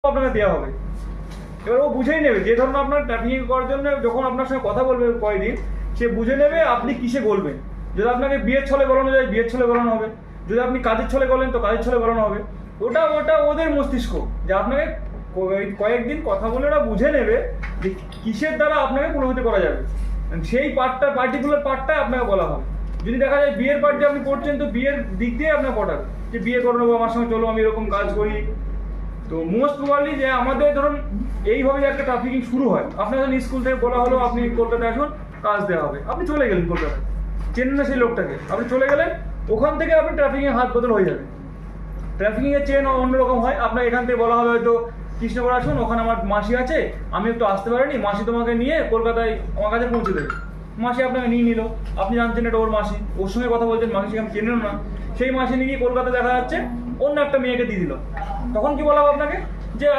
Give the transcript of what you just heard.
আপনাকে দেওয়া হবে। এবার ও বুঝেই নেবে যে ধরুন আপনার ট্রাফিকিং করার জন্য যখন আপনার সঙ্গে কথা বলবে কয়েকদিন, সে বুঝে নেবে আপনি কিসে বলবেন। যদি আপনাকে বিয়ের ছলে বলানো যায় বিয়ের ছলে বলানো হবে, যদি আপনি কাজের ছলে বলেন তো কাজের ছলে বলানো হবে। ওটা ওটা ওদের মস্তিষ্ক যে আপনাকে কয়েকদিন কথা বলে ওরা বুঝে নেবে যে কিসের দ্বারা আপনাকে প্রভাবিত করা যাবে, সেই পার্টিকুলার পার্টটা আপনাকে বলা হবে। যদি দেখা যায় বিয়ের পার্টি আপনি করছেন তো বিয়ের দিক দিয়ে আপনাকে পটাবে যে বিয়ে করে নেবো, আমার সঙ্গে চলো, আমি এরকম কাজ করি। তো মোস্ট প্রবাবলি যে আমাদের ধরুন এইভাবে একটা ট্রাফিকিং শুরু হয়, আপনার যখন স্কুল থেকে বলা হলো আপনি কলকাতায় আসুন, কাজ দেওয়া হবে, আপনি চলে গেলেন কলকাতায়, চেনেন না সেই লোকটাকে, আপনি চলে গেলেন, ওখান থেকে আপনি ট্রাফিকিংয়ে হাত বদল হয়ে যাবে। ট্রাফিকিংয়ের চেন অন্যরকম হয়, আপনার এখান থেকে বলা হবে হয়তো কৃষ্ণগড় আসুন, ওখানে আমার মাসি আছে, আমি একটু আসতে পারিনি, মাসি তোমাকে নিয়ে কলকাতায় আমার কাছে পৌঁছে দেবে। মাসি আপনাকে নিয়ে নিল, আপনি জানছেন এটা ওর মাসি, ওর সঙ্গে কথা বলছেন, মাসি আমি চেনেন না, সেই মাসি নিয়ে গিয়ে কলকাতা দেখা যাচ্ছে অন্য একটা মেয়েকে দিয়ে দিল, তখন কি বলা হবে আপনাকে?